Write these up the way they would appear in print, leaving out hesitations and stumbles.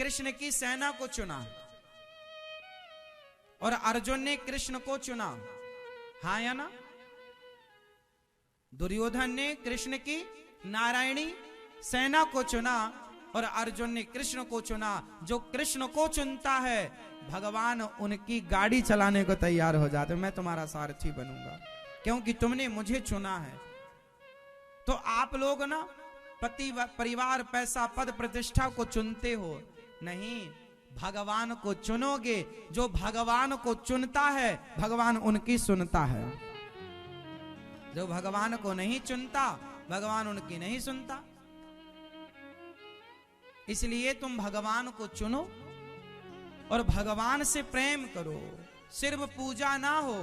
कृष्ण की सेना को चुना और अर्जुन ने कृष्ण को चुना, हाँ या ना? दुर्योधन ने कृष्ण की नारायणी सेना को चुना और अर्जुन ने कृष्ण को चुना। जो कृष्ण को चुनता है भगवान उनकी गाड़ी चलाने को तैयार हो जाते। मैं तुम्हारा सारथी बनूंगा क्योंकि तुमने मुझे चुना है। तो आप लोग ना पति परिवार पैसा पद प्रतिष्ठा को चुनते हो, नहीं, भगवान को चुनोगे। जो भगवान को चुनता है भगवान उनकी सुनता है। जो भगवान को नहीं चुनता भगवान उनकी नहीं सुनता। इसलिए तुम भगवान को चुनो और भगवान से प्रेम करो। सिर्फ पूजा ना हो,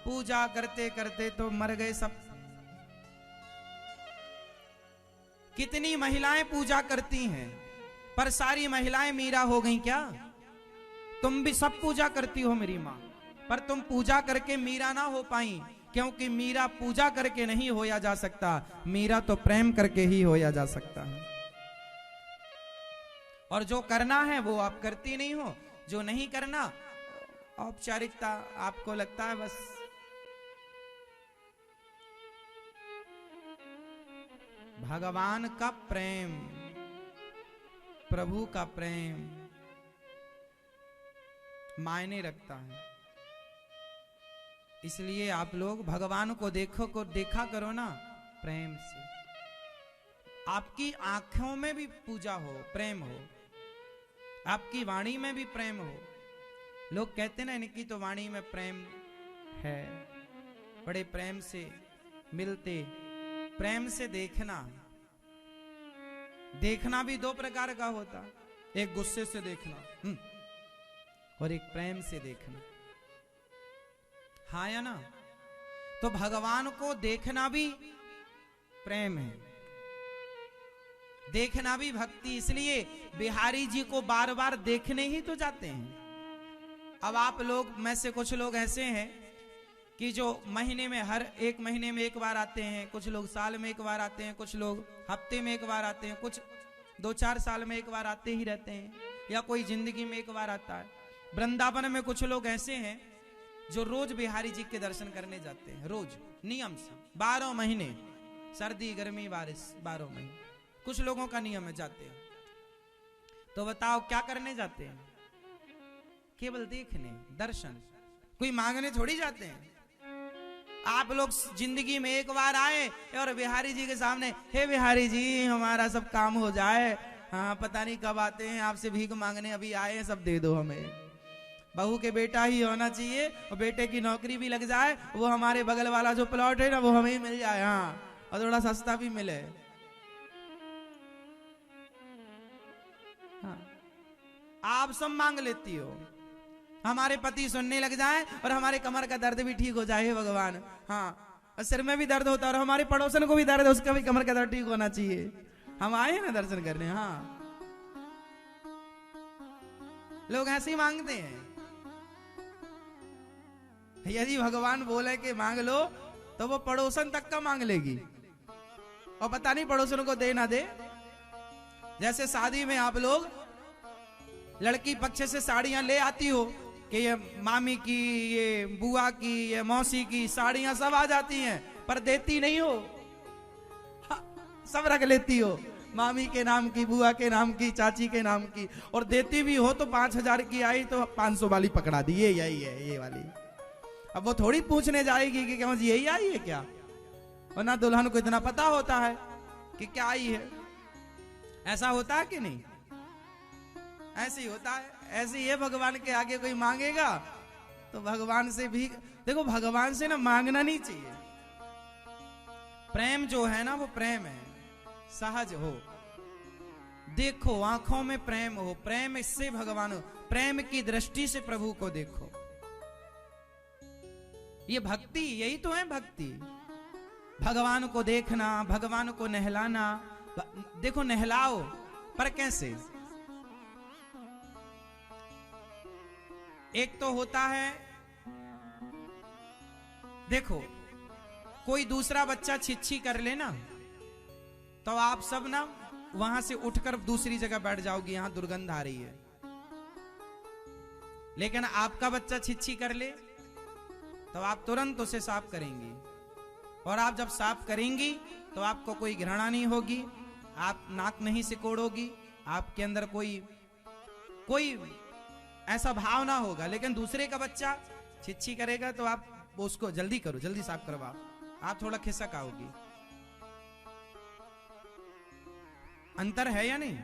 पूजा करते करते तो मर गए सब। कितनी महिलाएं पूजा करती हैं पर सारी महिलाएं मीरा हो गई क्या? तुम भी सब पूजा करती हो मेरी मां, पर तुम पूजा करके मीरा ना हो पाई, क्योंकि मीरा पूजा करके नहीं होया जा सकता, मीरा तो प्रेम करके ही होया जा सकता है। और जो करना है वो आप करती नहीं हो, जो नहीं करना औपचारिकता आपको लगता है बस। भगवान का प्रेम, प्रभु का प्रेम मायने रखता है। इसलिए आप लोग भगवान को देखा करो ना प्रेम से। आपकी आंखों में भी पूजा हो, प्रेम हो, आपकी वाणी में भी प्रेम हो। लोग कहते ना इनकी तो वाणी में प्रेम है, बड़े प्रेम से मिलते। प्रेम से देखना, देखना भी दो प्रकार का होता, एक गुस्से से देखना और एक प्रेम से देखना, हाँ या ना? तो भगवान को देखना भी प्रेम है, देखना भी भक्ति। इसलिए बिहारी जी को बार बार देखने ही तो जाते हैं। अब आप लोग में से कुछ लोग ऐसे हैं कि जो महीने में हर एक महीने में एक बार आते हैं, कुछ लोग साल में एक बार आते हैं, कुछ लोग हफ्ते में एक बार आते हैं, कुछ 2-4 साल में एक बार आते ही रहते हैं, या कोई जिंदगी में एक बार आता है। वृंदावन में कुछ लोग ऐसे हैं जो रोज बिहारी जी के दर्शन करने जाते हैं, रोज नियम से 12 महीने, सर्दी गर्मी बारिश 12 महीने कुछ लोगों का नियम है, जाते हैं। तो बताओ क्या करने जाते हैं? केवल देखने, दर्शन, कोई मांगने थोड़ी जाते हैं। आप लोग जिंदगी में एक बार आए और बिहारी जी के सामने, हे बिहारी जी हमारा सब काम हो जाए, हाँ पता नहीं कब आते हैं, आपसे भीख मांगने अभी आए हैं, सब दे दो हमें। बहू के बेटा ही होना चाहिए और बेटे की नौकरी भी लग जाए, वो हमारे बगल वाला जो प्लॉट है ना वो हमें ही मिल जाए, हाँ, और थोड़ा सस्ता भी मिले। हाँ, आप सब मांग लेती हो, हमारे पति सुनने लग जाए और हमारे कमर का दर्द भी ठीक हो जाए, हे भगवान। हाँ, और सिर में भी दर्द होता है और हमारे पड़ोसन को भी दर्द है, उसका भी कमर का दर्द ठीक होना चाहिए। हम आए ना दर्शन करने। हाँ, लोग ऐसे ही मांगते हैं। यदि भगवान बोले कि मांग लो तो वो पड़ोसन तक का मांग लेगी, और पता नहीं पड़ोसन को दे ना दे। जैसे शादी में आप लोग लड़की पक्ष से साड़ियां ले आती हो कि ये मामी की, ये बुआ की, ये मौसी की साड़ियां सब आ जाती हैं, पर देती नहीं हो। सब रख लेती हो, मामी के नाम की, बुआ के नाम की, चाची के नाम की, और देती भी हो तो 5000 की आई तो 500 वाली पकड़ा दी, ये यही है ये वाली। अब वो थोड़ी पूछने जाएगी कि क्यों जी यही आई है क्या, वरना दुल्हन को इतना पता होता है कि क्या आई है। ऐसा होता है कि नहीं? ऐसे ही होता है। ऐसे ही है, भगवान के आगे कोई मांगेगा तो भगवान से भी, देखो भगवान से ना मांगना नहीं चाहिए। प्रेम जो है ना वो प्रेम है, सहज हो, देखो आंखों में प्रेम हो, प्रेम इससे भगवान हो, प्रेम की दृष्टि से प्रभु को देखो। ये भक्ति, यही तो है भक्ति। भगवान को देखना, भगवान को नहलाना। देखो नहलाओ, पर कैसे? एक तो होता है, देखो कोई दूसरा बच्चा छिछी कर लेना तो आप सब ना वहां से उठकर दूसरी जगह बैठ जाओगी, यहां दुर्गंध आ रही है। लेकिन आपका बच्चा छिछी कर ले तो आप तुरंत उसे साफ करेंगी, और आप जब साफ करेंगी तो आपको कोई घृणा नहीं होगी, आप नाक नहीं सिकोड़ोगी, आपके अंदर कोई ऐसा भाव ना होगा। लेकिन दूसरे का बच्चा छिछी करेगा तो आप उसको जल्दी करो, जल्दी साफ करवाओ, आप थोड़ा खिसक आओगी। अंतर है या नहीं?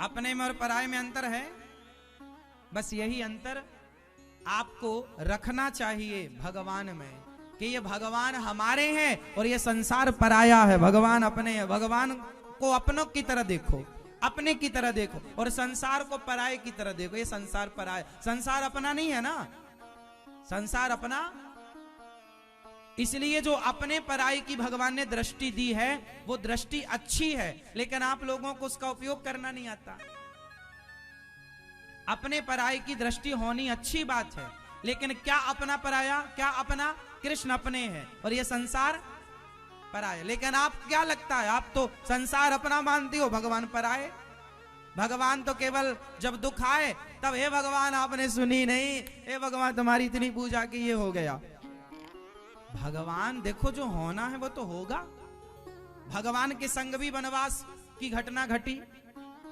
अपने में और पराये में अंतर है। बस यही अंतर आपको रखना चाहिए भगवान में, कि ये भगवान हमारे हैं और ये संसार पराया है, भगवान अपने हैं। भगवान को अपनों की तरह देखो, अपने की तरह देखो, और संसार को पराये की तरह देखो। ये संसार पराया, संसार अपना नहीं है ना, संसार अपना। इसलिए जो अपने पराये की भगवान ने दृष्टि दी है वो दृष्टि अच्छी है, लेकिन आप लोगों को उसका उपयोग करना नहीं आता। अपने पराये की दृष्टि होनी अच्छी बात है, लेकिन क्या अपना पराया, क्या अपना? कृष्ण अपने हैं और ये संसार पराया। लेकिन आप क्या लगता है, आप तो संसार अपना मानती हो, भगवान पराये। भगवान तो केवल जब दुख आए तब हे भगवान आपने सुनी नहीं, हे भगवान तुम्हारी इतनी पूजा की ये हो गया। भगवान देखो जो होना है वो तो होगा। भगवान के संग भी वनवास की घटना घटी,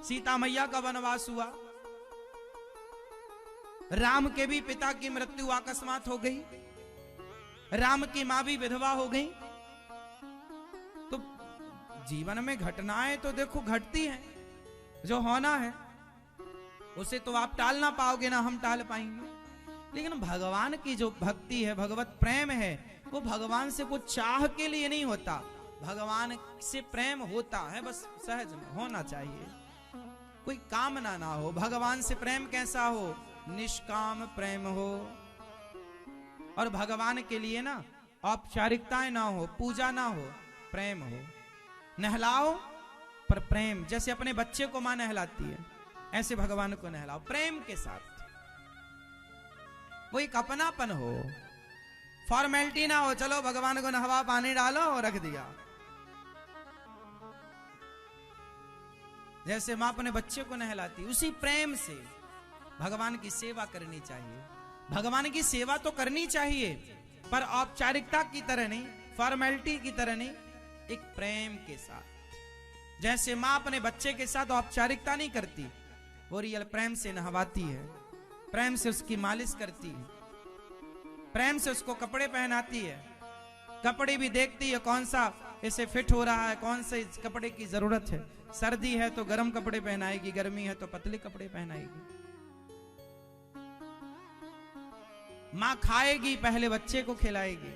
सीता मैया का वनवास हुआ, राम के भी पिता की मृत्यु अकस्मात हो गई, राम की मां भी विधवा हो गई। तो जीवन में घटनाएं तो देखो घटती हैं, जो होना है उसे तो आप टाल ना पाओगे, ना हम टाल पाएंगे। लेकिन भगवान की जो भक्ति है, भगवत प्रेम है, वो भगवान से कुछ चाह के लिए नहीं होता, भगवान से प्रेम होता है, बस सहज में होना चाहिए, कोई कामना ना हो। भगवान से प्रेम कैसा हो? निष्काम प्रेम हो। और भगवान के लिए ना औपचारिकताएं ना हो, पूजा ना हो, प्रेम हो। नहलाओ पर प्रेम, जैसे अपने बच्चे को मां नहलाती है ऐसे भगवान को नहलाओ प्रेम के साथ। वो एक अपनापन हो, फॉर्मेलिटी ना हो, चलो भगवान को नहवा पानी डालो और रख दिया। जैसे मां अपने बच्चे को नहलाती, उसी प्रेम से भगवान की सेवा करनी चाहिए। भगवान की सेवा तो करनी चाहिए, पर औपचारिकता की तरह नहीं, फॉर्मेलिटी की तरह नहीं, एक प्रेम के साथ। जैसे मां अपने बच्चे के साथ औपचारिकता नहीं करती, वो रियल प्रेम से नहवाती है, प्रेम से उसकी मालिश करती है, प्रेम से उसको कपड़े पहनाती है, कपड़े भी देखती है कौन सा इसे फिट हो रहा है, कौन से कपड़े की जरूरत है। सर्दी है तो गर्म कपड़े पहनाएगी, गर्मी है तो पतले कपड़े पहनाएगी। मां खाएगी पहले बच्चे को खिलाएगी,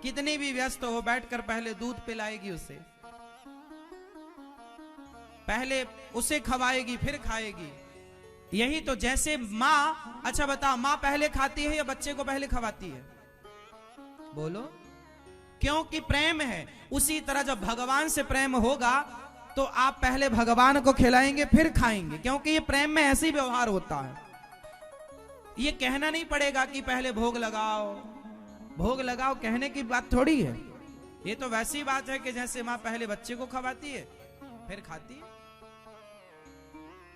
कितनी भी व्यस्त हो बैठकर पहले दूध पिलाएगी उसे, पहले उसे खवाएगी फिर खाएगी। यही तो जैसे मां, अच्छा बताओ, मां पहले खाती है या बच्चे को पहले खवाती है? बोलो, क्योंकि प्रेम है। उसी तरह जब भगवान से प्रेम होगा तो आप पहले भगवान को खिलाएंगे फिर खाएंगे, क्योंकि ये प्रेम में ऐसे ही व्यवहार होता है। ये कहना नहीं पड़ेगा कि पहले भोग लगाओ, भोग लगाओ कहने की बात थोड़ी है। ये तो वैसी बात है कि जैसे मां पहले बच्चे को खवाती है फिर खाती है।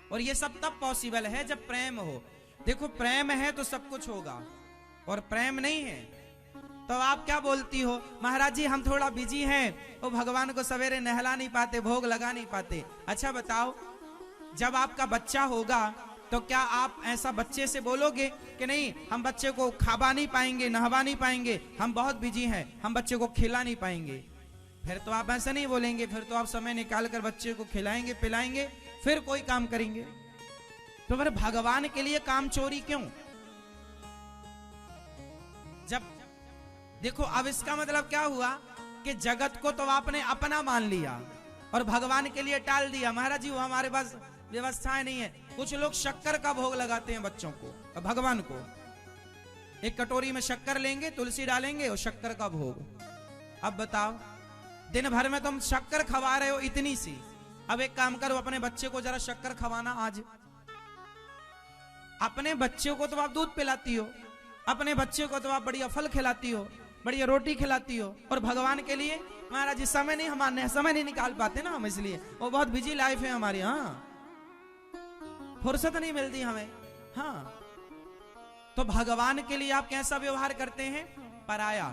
और ये सब तब पॉसिबल है जब प्रेम हो। देखो प्रेम है तो सब कुछ होगा, और प्रेम नहीं है तो आप क्या बोलती हो, महाराज जी हम थोड़ा बिजी हैं, वो भगवान को सवेरे नहला नहीं पाते, भोग लगा नहीं पाते। अच्छा बताओ, जब आपका बच्चा होगा तो क्या आप ऐसा बच्चे से बोलोगे कि नहीं हम बच्चे को खावा नहीं पाएंगे, नहवा नहीं पाएंगे, हम बहुत बिजी हैं, हम बच्चे को खिला नहीं पाएंगे? फिर तो आप ऐसा नहीं बोलेंगे, फिर तो आप समय निकाल कर बच्चे को खिलाएंगे पिलाएंगे, फिर कोई काम करेंगे। तो फिर भगवान के लिए काम चोरी क्यों? जब देखो अब इसका मतलब क्या हुआ कि जगत को तो आपने अपना मान लिया और भगवान के लिए टाल दिया। महाराज जी वो हमारे पास व्यवस्थाएं नहीं है। कुछ लोग शक्कर का भोग लगाते हैं बच्चों को, भगवान को एक कटोरी में शक्कर लेंगे, तुलसी डालेंगे और शक्कर का भोग। अब बताओ दिन भर में तुम शक्कर खवा रहे हो इतनी सी, अब एक काम करो अपने बच्चे को जरा शक्कर खवाना आज। अपने बच्चे को तो आप दूध पिलाती हो, अपने बच्चे को तो आप बढ़िया फल खिलाती हो, बढ़िया रोटी खिलाती हो, और भगवान के लिए महाराज जी समय नहीं, हमारे समय नहीं निकाल पाते ना हम, इसलिए वो बहुत बिजी लाइफ है हमारी। हाँ, फुर्सत नहीं मिलती हमें। हाँ, तो भगवान के लिए आप कैसा व्यवहार करते हैं? पराया।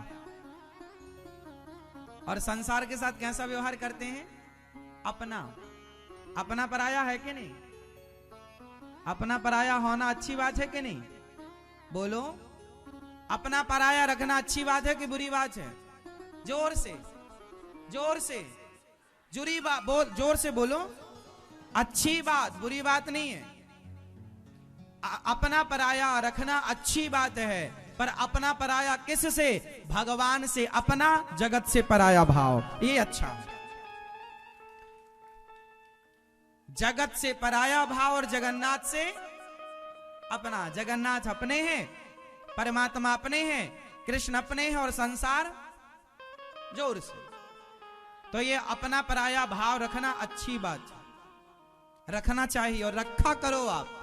और संसार के साथ कैसा व्यवहार करते हैं? अपना। अपना पराया है कि नहीं? अपना पराया होना अच्छी बात है कि नहीं? बोलो, अपना पराया रखना अच्छी बात है कि बुरी बात है? जोर से, जोर से, जुरी बात बोल, जोर से बोलो। अच्छी बात, बुरी बात नहीं है। अपना पराया रखना अच्छी बात है, पर अपना पराया किस से? भगवान से। अपना जगत से पराया भाव, ये अच्छा है। जगत से पराया भाव और जगन्नाथ से अपना। जगन्नाथ अपने हैं, परमात्मा अपने हैं, कृष्ण अपने हैं, और संसार जोर से। तो ये अपना पराया भाव रखना अच्छी बात है, रखना चाहिए और रखा करो आप।